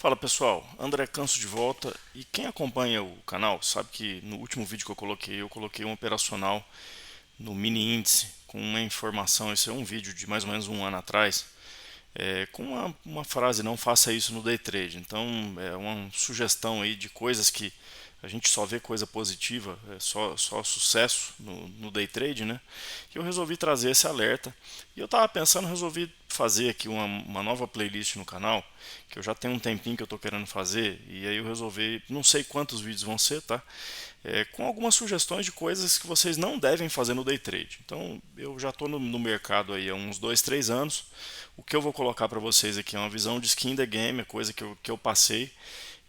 Fala pessoal, André Canso de volta e quem acompanha o canal sabe que no último vídeo que eu coloquei um operacional no mini índice com uma informação, esse é um vídeo de mais ou menos um ano atrás, com uma frase: não faça isso no day trade. Então é uma sugestão aí de coisas que a gente só vê coisa positiva, só sucesso no day trade, né? E eu resolvi trazer esse alerta. E eu estava pensando, resolvi fazer aqui uma nova playlist no canal, que eu já tenho um tempinho que eu estou querendo fazer, e aí eu resolvi, não sei quantos vídeos vão ser, tá? Com algumas sugestões de coisas que vocês não devem fazer no day trade. Então eu já estou no mercado aí há uns 2, 3 anos. O que eu vou colocar para vocês aqui é uma visão de skin the game, é coisa que eu passei.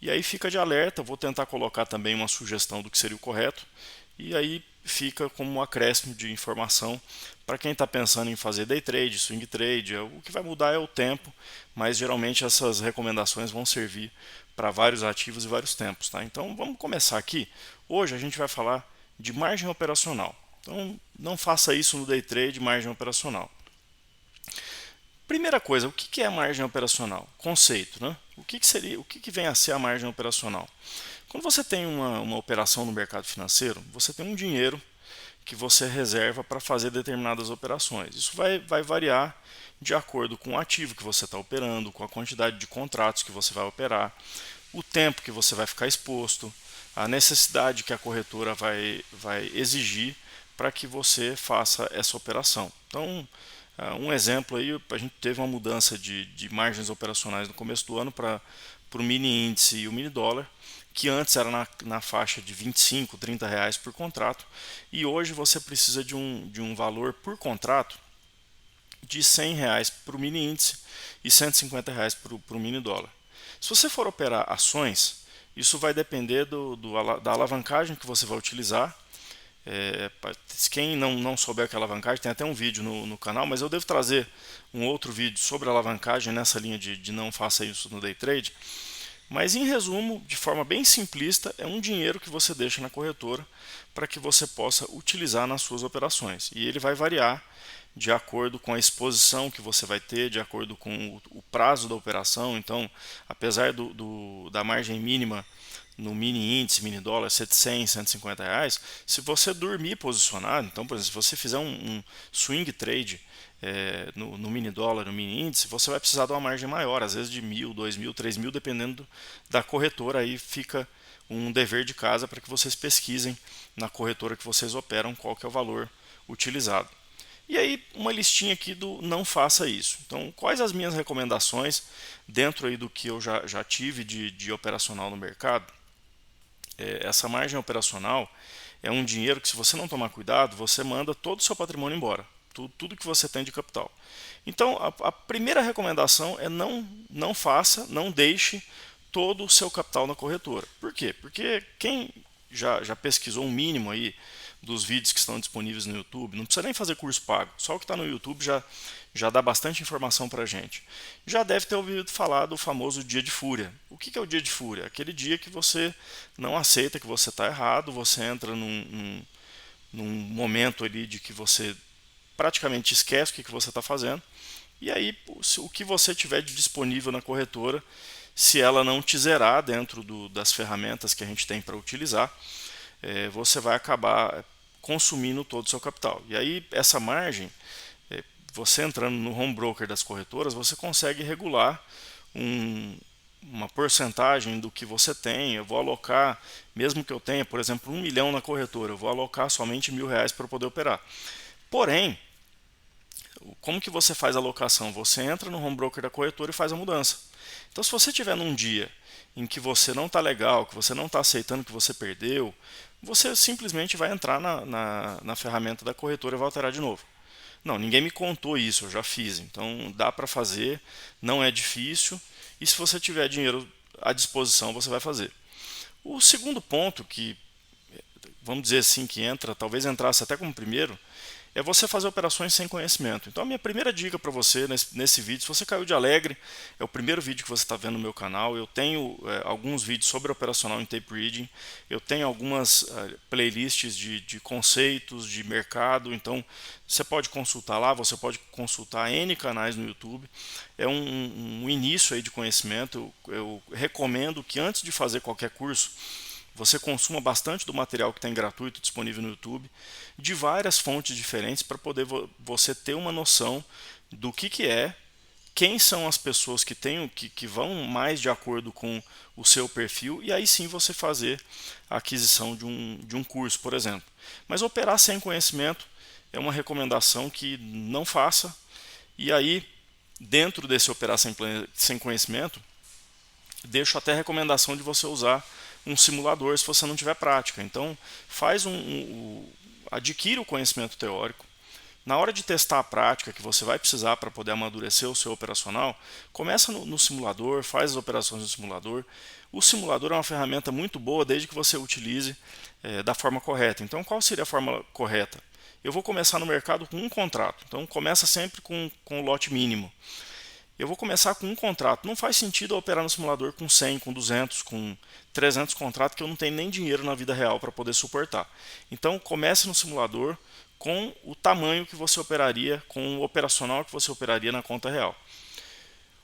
E aí fica de alerta, vou tentar colocar também uma sugestão do que seria o correto. E aí fica como um acréscimo de informação para quem está pensando em fazer day trade, swing trade. O que vai mudar é o tempo, mas geralmente essas recomendações vão servir para vários ativos e vários tempos. Tá? Então vamos começar aqui. Hoje a gente vai falar de margem operacional. Então não faça isso no day trade, margem operacional. Primeira coisa, o que é a margem operacional? Conceito, né? O que seria, o que vem a ser a margem operacional? Quando você tem uma operação no mercado financeiro, você tem um dinheiro que você reserva para fazer determinadas operações. Isso vai variar de acordo com o ativo que você está operando, com a quantidade de contratos que você vai operar, o tempo que você vai ficar exposto, a necessidade que a corretora vai exigir para que você faça essa operação. Então, um exemplo aí, a gente teve uma mudança de margens operacionais no começo do ano para o mini índice e o mini dólar, que antes era na faixa de 25, 30 reais por contrato, e hoje você precisa de um valor por contrato de 100 reais para o mini índice e 150 reais para o mini dólar. Se você for operar ações, isso vai depender da alavancagem que você vai utilizar. Quem não souber que é alavancagem, tem até um vídeo no canal, mas eu devo trazer um outro vídeo sobre alavancagem nessa linha de não faça isso no day trade. Mas em resumo, de forma bem simplista, é um dinheiro que você deixa na corretora para que você possa utilizar nas suas operações. E ele vai variar de acordo com a exposição que você vai ter, de acordo com o prazo da operação. Então, apesar da margem mínima no mini índice, mini dólar, ser de 100, 150 reais, se você dormir posicionado, então, por exemplo, se você fizer um swing trade no mini dólar, no mini índice, você vai precisar de uma margem maior, às vezes de 1.000, 2.000, 3.000, dependendo da corretora. Aí fica um dever de casa para que vocês pesquisem na corretora que vocês operam qual que é o valor utilizado. E aí, uma listinha aqui do não faça isso. Então, quais as minhas recomendações dentro aí do que eu já tive de operacional no mercado? Essa margem operacional é um dinheiro que, se você não tomar cuidado, você manda todo o seu patrimônio embora, tudo que você tem de capital. Então, a primeira recomendação é não faça, não deixe todo o seu capital na corretora. Por quê? Porque quem já pesquisou um mínimo aí dos vídeos que estão disponíveis no YouTube, não precisa nem fazer curso pago, só o que está no YouTube já dá bastante informação para a gente. Já deve ter ouvido falar do famoso dia de fúria. O que é o dia de fúria? Aquele dia que você não aceita que você está errado, você entra num momento ali de que você praticamente esquece o que você está fazendo, e aí o que você tiver de disponível na corretora, se ela não te zerar dentro das ferramentas que a gente tem para utilizar, você vai acabar consumindo todo o seu capital. E aí essa margem, você entrando no home broker das corretoras, você consegue regular uma porcentagem do que você tem. Eu vou alocar, mesmo que eu tenha, por exemplo, 1 milhão na corretora, eu vou alocar somente 1.000 reais para poder operar. Porém, como que você faz a alocação? Você entra no home broker da corretora e faz a mudança. Então, se você tiver num dia em que você não está legal, que você não está aceitando que você perdeu, você simplesmente vai entrar na ferramenta da corretora e vai alterar de novo. Não, ninguém me contou isso, eu já fiz. Então dá para fazer, não é difícil, e se você tiver dinheiro à disposição, você vai fazer. O segundo ponto, que vamos dizer assim, que entra, talvez entrasse até como primeiro, é você fazer operações sem conhecimento. Então a minha primeira dica para você nesse vídeo, se você caiu de alegre, é o primeiro vídeo que você está vendo no meu canal, eu tenho alguns vídeos sobre operacional em tape reading, eu tenho algumas playlists de conceitos, de mercado, então você pode consultar lá, você pode consultar N canais no YouTube, é um início aí de conhecimento. Eu recomendo que antes de fazer qualquer curso, você consuma bastante do material que tem gratuito disponível no YouTube, de várias fontes diferentes, para poder você ter uma noção do que é, quem são as pessoas que vão mais de acordo com o seu perfil, e aí sim você fazer a aquisição de um curso, por exemplo. Mas operar sem conhecimento é uma recomendação que não faça, e aí, dentro desse operar sem conhecimento, deixo até a recomendação de você usar um simulador se você não tiver prática. Então, adquire o conhecimento teórico. Na hora de testar a prática que você vai precisar para poder amadurecer o seu operacional, começa no simulador, faz as operações no simulador. O simulador é uma ferramenta muito boa desde que você utilize da forma correta. Então, qual seria a forma correta? Eu vou começar no mercado com um contrato. Então, começa sempre com o lote mínimo. Eu vou começar com um contrato. Não faz sentido eu operar no simulador com 100, com 200, com 300 contratos que eu não tenho nem dinheiro na vida real para poder suportar. Então comece no simulador com o tamanho que você operaria, com o operacional que você operaria na conta real.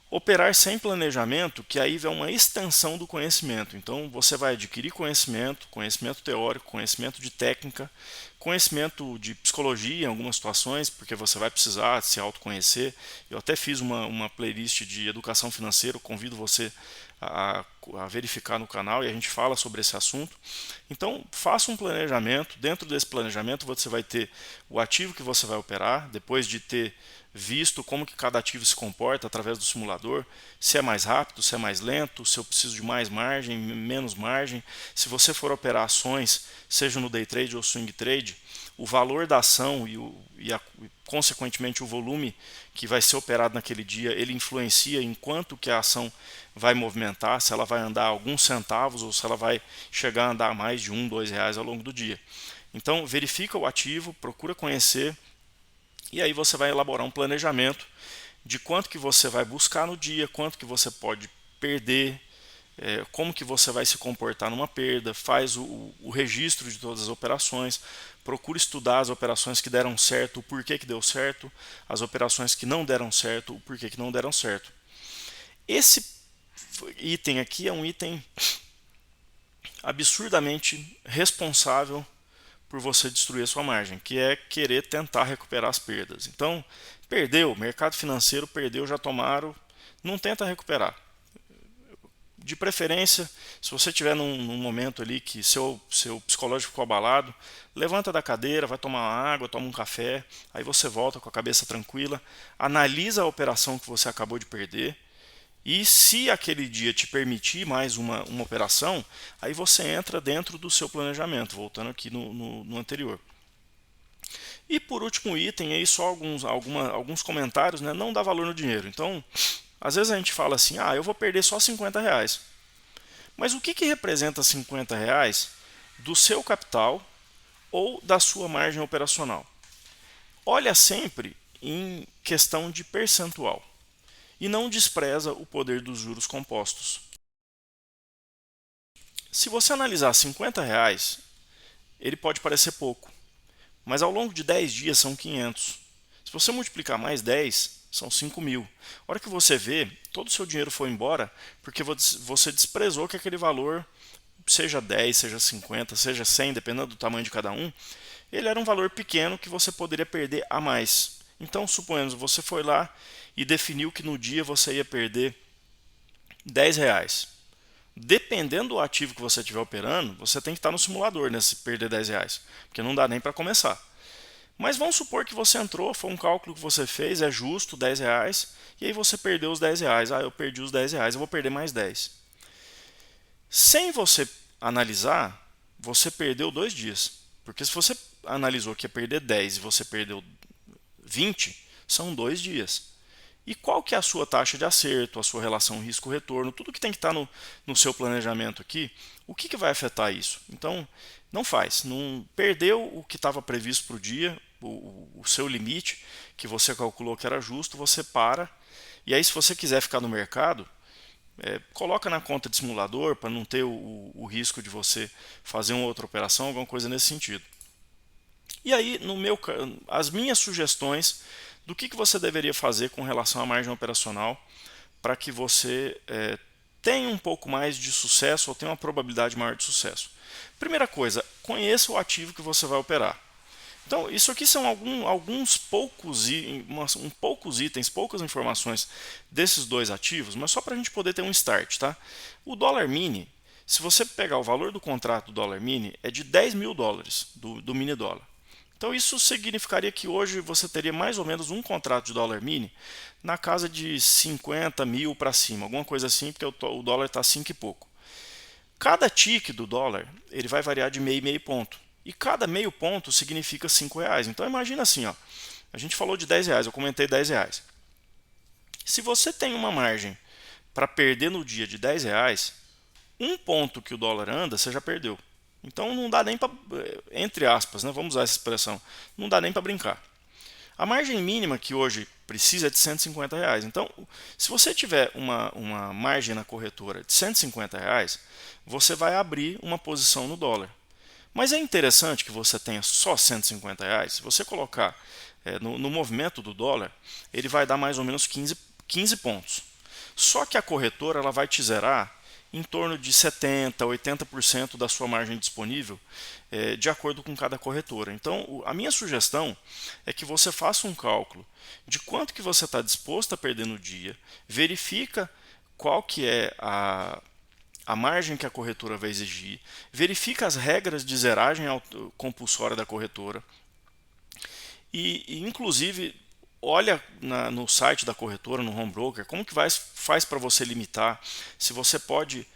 Operar sem planejamento, que aí é uma extensão do conhecimento. Então você vai adquirir conhecimento, conhecimento teórico, conhecimento de técnica, conhecimento de psicologia em algumas situações, porque você vai precisar se autoconhecer. Eu até fiz uma playlist de educação financeira, convido você a verificar no canal e a gente fala sobre esse assunto. Então faça um planejamento. Dentro desse planejamento você vai ter o ativo que você vai operar, depois de ter visto como que cada ativo se comporta através do simulador, se é mais rápido, se é mais lento, se eu preciso de mais margem, menos margem. Se você for operar ações, seja no day trade ou swing trade, o valor da ação consequentemente o volume que vai ser operado naquele dia, ele influencia em quanto que a ação vai movimentar, se ela vai andar alguns centavos ou se ela vai chegar a andar mais de R$ 1, R$ 2 ao longo do dia. Então verifica o ativo, procura conhecer, e aí você vai elaborar um planejamento de quanto que você vai buscar no dia, quanto que você pode perder, como que você vai se comportar numa perda, faz o registro de todas as operações, procura estudar as operações que deram certo, o porquê que deu certo, as operações que não deram certo, o porquê que não deram certo. Esse item aqui é um item absurdamente responsável por você destruir a sua margem, que é querer tentar recuperar as perdas. Então, perdeu, mercado financeiro perdeu, já tomaram, não tenta recuperar. De preferência, se você estiver num momento ali que seu psicológico ficou abalado, levanta da cadeira, vai tomar uma água, toma um café, aí você volta com a cabeça tranquila, analisa a operação que você acabou de perder, e se aquele dia te permitir mais uma operação, aí você entra dentro do seu planejamento, voltando aqui no anterior. E por último item, aí só alguns comentários, né? Não dá valor no dinheiro. Então, às vezes a gente fala assim, eu vou perder só R$ 50. Mas o que representa R$ 50 do seu capital ou da sua margem operacional? Olha sempre em questão de percentual e não despreza o poder dos juros compostos. Se você analisar R$ 50, ele pode parecer pouco, mas ao longo de 10 dias são 500. Se você multiplicar mais 10, são 5.000. A hora que você vê, todo o seu dinheiro foi embora porque você desprezou que aquele valor, seja 10, seja 50, seja 100, dependendo do tamanho de cada um, ele era um valor pequeno que você poderia perder a mais. Então, suponhamos, você foi lá e definiu que no dia você ia perder R$ 10. Dependendo do ativo que você estiver operando, você tem que estar no simulador nesse perder R$ 10, porque não dá nem para começar. Mas vamos supor que você entrou, foi um cálculo que você fez, é justo, R$ 10, e aí você perdeu os R$ 10. Eu perdi os R$ 10, eu vou perder mais 10. Sem você analisar, você perdeu 2 dias. Porque se você analisou que ia perder 10 e você perdeu 20, são 2 dias. E qual que é a sua taxa de acerto, a sua relação risco-retorno, tudo que tem que estar no seu planejamento aqui, o que vai afetar isso? Então, não faz. Não perdeu o que estava previsto para o dia, o seu limite que você calculou que era justo, você para. E aí, se você quiser ficar no mercado, coloca na conta de simulador para não ter o risco de você fazer uma outra operação, alguma coisa nesse sentido. E aí, as minhas sugestões do que você deveria fazer com relação à margem operacional para que você tenha um pouco mais de sucesso ou tenha uma probabilidade maior de sucesso. Primeira coisa, conheça o ativo que você vai operar. Então, isso aqui são alguns poucos itens, poucas informações desses dois ativos, mas só para a gente poder ter um start. Tá? O dólar mini, se você pegar o valor do contrato do dólar mini, é de 10 mil dólares do mini dólar. Então, isso significaria que hoje você teria mais ou menos um contrato de dólar mini na casa de 50 mil para cima, alguma coisa assim, porque o dólar está 5 e pouco. Cada tique do dólar ele vai variar de meio ponto. E cada meio ponto significa R$5. Então imagina assim, ó, a gente falou de R$10, eu comentei R$10. Se você tem uma margem para perder no dia de R$10, um ponto que o dólar anda, você já perdeu. Então não dá nem para, entre aspas, né, vamos usar essa expressão, não dá nem para brincar. A margem mínima que hoje precisa é de R$150. Então, se você tiver uma margem na corretora de R$150, você vai abrir uma posição no dólar. Mas é interessante que você tenha só R$150. Se você colocar no movimento do dólar, ele vai dar mais ou menos 15 pontos. Só que a corretora ela vai te zerar em torno de 70%, 80% da sua margem disponível, de acordo com cada corretora. Então, a minha sugestão é que você faça um cálculo de quanto que você está disposto a perder no dia, verifica qual que é a margem que a corretora vai exigir, verifica as regras de zeragem compulsória da corretora e inclusive, olha no site da corretora, no home broker, como que faz para você limitar, se você pode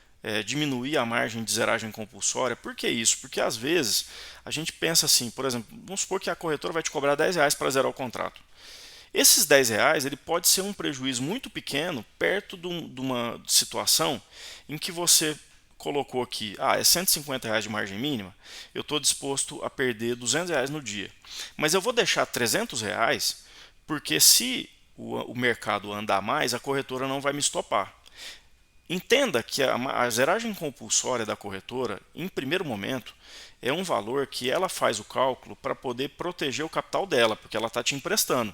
diminuir a margem de zeragem compulsória. Por que isso? Porque às vezes a gente pensa assim, por exemplo, vamos supor que a corretora vai te cobrar R$10 para zerar o contrato. Esses R$10 ele pode ser um prejuízo muito pequeno perto de uma situação em que você colocou aqui, é R$150 de margem mínima, eu estou disposto a perder R$200 no dia. Mas eu vou deixar R$300 porque se o mercado andar mais, a corretora não vai me estopar. Entenda que a zeragem compulsória da corretora, em primeiro momento, é um valor que ela faz o cálculo para poder proteger o capital dela, porque ela está te emprestando.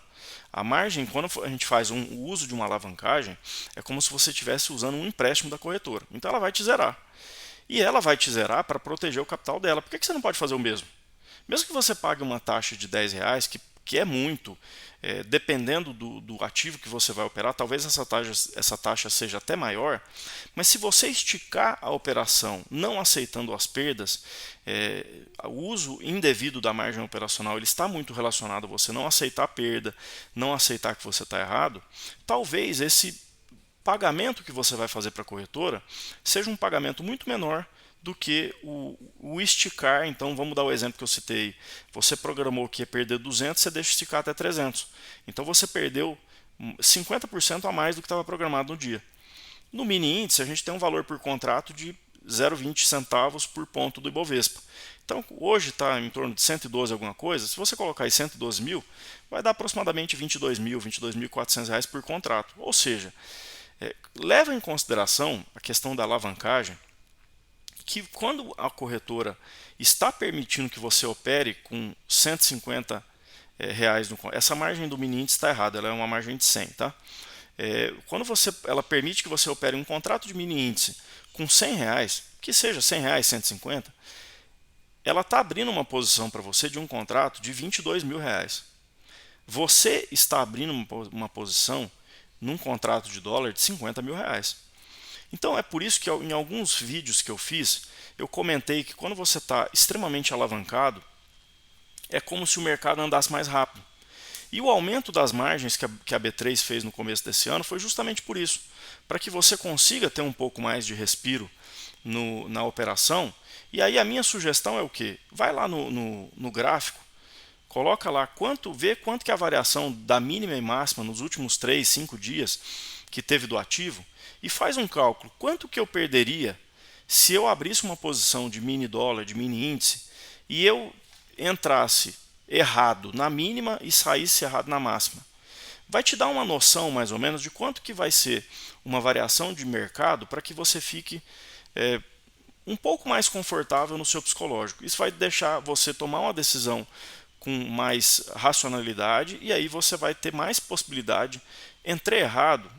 A margem, quando a gente faz o uso de uma alavancagem, é como se você estivesse usando um empréstimo da corretora. Então ela vai te zerar. E ela vai te zerar para proteger o capital dela. Por que você não pode fazer o mesmo? Mesmo que você pague uma taxa de R$10, que é muito, dependendo do ativo que você vai operar, talvez essa taxa seja até maior, mas se você esticar a operação não aceitando as perdas, o uso indevido da margem operacional ele está muito relacionado a você não aceitar a perda, não aceitar que você está errado, talvez esse pagamento que você vai fazer para a corretora seja um pagamento muito menor do que o esticar. Então vamos dar o exemplo que eu citei, você programou que ia perder 200, você deixa esticar até 300, então você perdeu 50% a mais do que estava programado no dia. No mini índice a gente tem um valor por contrato de 0,20 centavos por ponto do Ibovespa. Então hoje está em torno de 112 alguma coisa, se você colocar aí 112 mil, vai dar aproximadamente 22 mil, 22.400 reais por contrato. Ou seja, leva em consideração a questão da alavancagem, que quando a corretora está permitindo que você opere com 150 reais, essa margem do mini índice está errada, ela é uma margem de 100, tá? Quando ela permite que você opere um contrato de mini índice com 100 reais, que seja 100 reais, 150, ela está abrindo uma posição para você de um contrato de 22 mil reais. Você está abrindo uma posição num contrato de dólar de 50 mil reais. Então é por isso que em alguns vídeos que eu fiz, eu comentei que quando você está extremamente alavancado, é como se o mercado andasse mais rápido. E o aumento das margens que a B3 fez no começo desse ano foi justamente por isso, para que você consiga ter um pouco mais de respiro na operação. E aí a minha sugestão é o quê? Vai lá no gráfico, coloca lá vê quanto que é a variação da mínima e máxima nos últimos 3, 5 dias que teve do ativo, e faz um cálculo, quanto que eu perderia se eu abrisse uma posição de mini dólar, de mini índice, e eu entrasse errado na mínima e saísse errado na máxima. Vai te dar uma noção mais ou menos de quanto que vai ser uma variação de mercado para que você fique um pouco mais confortável no seu psicológico. Isso vai deixar você tomar uma decisão com mais racionalidade e aí você vai ter mais possibilidade. Entrei errado,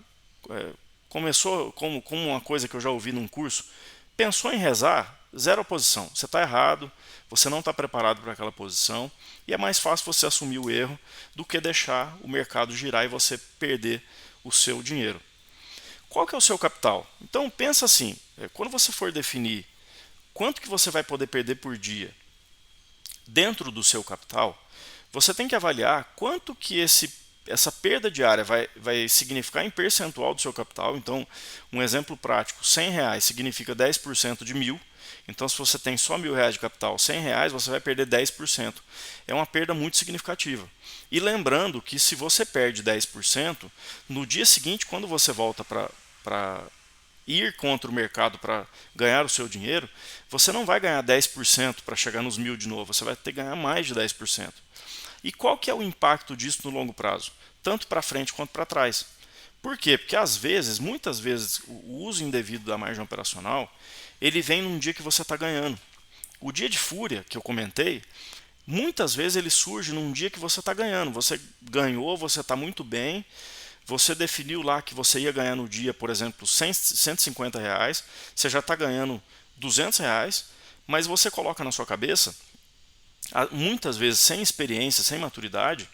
começou como uma coisa que eu já ouvi num curso, pensou em rezar, zero oposição. Você está errado, você não está preparado para aquela posição e é mais fácil você assumir o erro do que deixar o mercado girar e você perder o seu dinheiro. Qual que é o seu capital? Então pensa assim, quando você for definir quanto que você vai poder perder por dia dentro do seu capital, você tem que avaliar quanto que essa perda diária vai significar em percentual do seu capital. Então, um exemplo prático, R$ 100 significa 10% de 1.000. Então, se você tem só R$ 1.000 de capital, R$ 100, você vai perder 10%. É uma perda muito significativa. E lembrando que se você perde 10%, no dia seguinte, quando você volta para ir contra o mercado para ganhar o seu dinheiro, você não vai ganhar 10% para chegar nos 1.000 de novo, você vai ter que ganhar mais de 10%. E qual que é o impacto disso no longo prazo? Tanto para frente quanto para trás. Por quê? Porque às vezes, muitas vezes, o uso indevido da margem operacional, ele vem num dia que você está ganhando. O dia de fúria, que eu comentei, muitas vezes ele surge num dia que você está ganhando. Você ganhou, você está muito bem, você definiu lá que você ia ganhar no dia, por exemplo, R$ 150, você já está ganhando R$ 200, mas você coloca na sua cabeça, muitas vezes sem experiência, sem maturidade,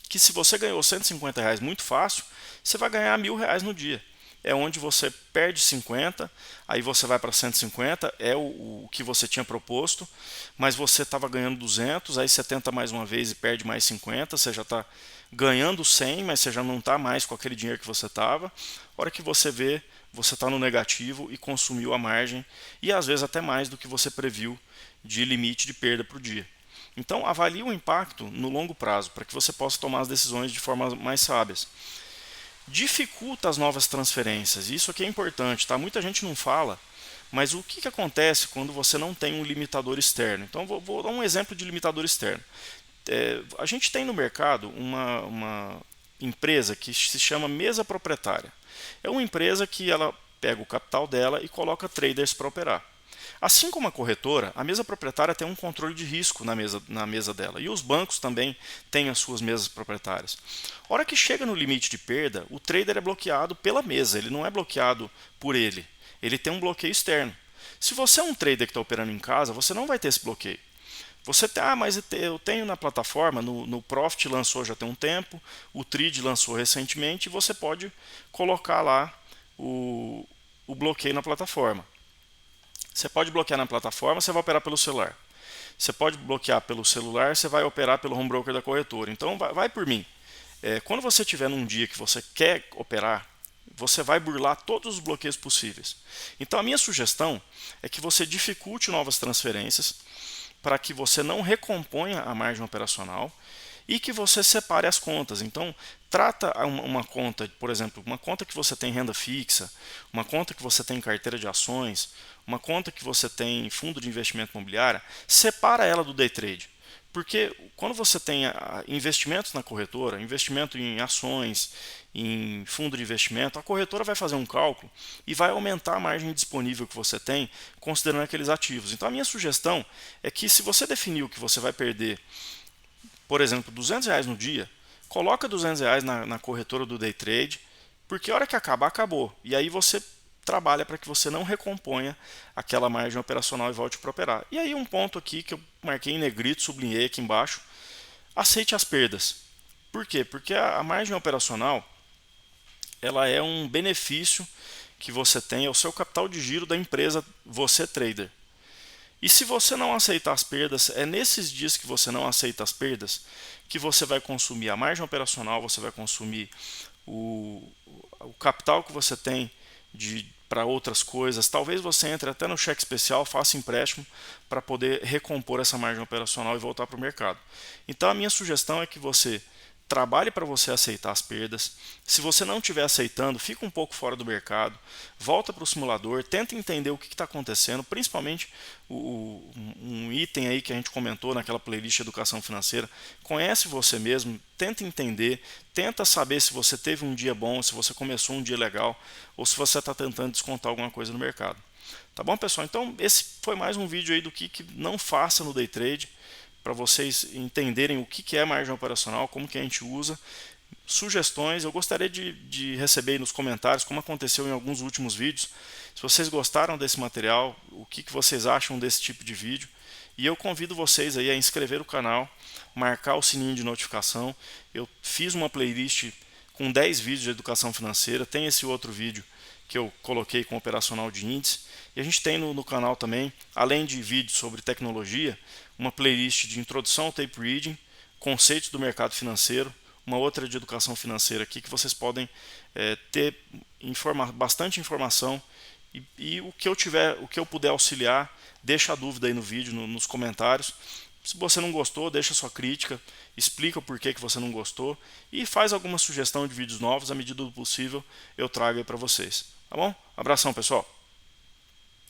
que se você ganhou R$ 150 muito fácil, você vai ganhar R$ 1.000 no dia. É onde você perde 50, aí você vai para 150, é o que você tinha proposto, mas você estava ganhando 200, aí você tenta mais uma vez e perde mais 50, você já está ganhando 100, mas você já não está mais com aquele dinheiro que você estava. A hora que você vê, você está no negativo e consumiu a margem, e às vezes até mais do que você previu de limite de perda para o dia. Então, avalie o impacto no longo prazo, para que você possa tomar as decisões de forma mais sábias. Dificulta as novas transferências, isso aqui é importante, tá? Muita gente não fala, mas o que acontece quando você não tem um limitador externo? Então, vou dar um exemplo de limitador externo. A gente tem no mercado uma empresa que se chama mesa proprietária. É uma empresa que ela pega o capital dela e coloca traders para operar. Assim como a corretora, a mesa proprietária tem um controle de risco na mesa dela. E os bancos também têm as suas mesas proprietárias. A hora que chega no limite de perda, o trader é bloqueado pela mesa, ele não é bloqueado por ele. Ele tem um bloqueio externo. Se você é um trader que está operando em casa, você não vai ter esse bloqueio. Você tem, mas eu tenho na plataforma, no Profit lançou já tem um tempo, o Trade lançou recentemente, e você pode colocar lá o bloqueio na plataforma. Você pode bloquear na plataforma, você vai operar pelo celular. Você pode bloquear pelo celular, você vai operar pelo home broker da corretora. Então vai por mim. Quando você estiver num dia que você quer operar, você vai burlar todos os bloqueios possíveis. Então a minha sugestão é que você dificulte novas transferências para que você não recomponha a margem operacional e que você separe as contas. Então, trata uma conta, por exemplo, uma conta que você tem renda fixa, uma conta que você tem carteira de ações, uma conta que você tem fundo de investimento imobiliário, separa ela do day trade. Porque quando você tem investimentos na corretora, investimento em ações, em fundo de investimento, a corretora vai fazer um cálculo e vai aumentar a margem disponível que você tem, considerando aqueles ativos. Então a minha sugestão é que se você definiu que você vai perder, por exemplo, R$ 200 no dia, coloca R$ 200 na corretora do day trade, porque a hora que acabar, acabou. E aí você trabalha para que você não recomponha aquela margem operacional e volte para operar. E aí um ponto aqui que eu marquei em negrito, sublinhei aqui embaixo, aceite as perdas. Por quê? Porque a margem operacional ela é um benefício que você tem, é o seu capital de giro da empresa, você trader. E se você não aceitar as perdas, é nesses dias que você não aceita as perdas que você vai consumir a margem operacional, você vai consumir o capital que você tem para outras coisas. Talvez você entre até no cheque especial, faça empréstimo para poder recompor essa margem operacional e voltar para o mercado. Então a minha sugestão é que você trabalhe para você aceitar as perdas. Se você não estiver aceitando, fica um pouco fora do mercado, volta para o simulador, tenta entender o que está acontecendo, principalmente um item aí que a gente comentou naquela playlist Educação Financeira. Conhece você mesmo, tenta entender, tenta saber se você teve um dia bom, se você começou um dia legal, ou se você está tentando descontar alguma coisa no mercado. Tá bom, pessoal? Então, esse foi mais um vídeo aí do que não faça no day trade, para vocês entenderem o que é margem operacional, como que a gente usa, sugestões. Eu gostaria de receber aí nos comentários, como aconteceu em alguns últimos vídeos, se vocês gostaram desse material, o que vocês acham desse tipo de vídeo. E eu convido vocês aí a inscrever o canal, marcar o sininho de notificação. Eu fiz uma playlist com 10 vídeos de educação financeira, tem esse outro vídeo que eu coloquei com operacional de índice. E a gente tem no canal também, além de vídeos sobre tecnologia, uma playlist de introdução ao tape reading, conceitos do mercado financeiro, uma outra de educação financeira aqui que vocês podem ter bastante informação e o que eu puder auxiliar, deixa a dúvida aí no vídeo, nos comentários. Se você não gostou, deixa sua crítica, explica o porquê que você não gostou e faz alguma sugestão de vídeos novos, à medida do possível eu trago aí para vocês. Tá bom? Abração, pessoal!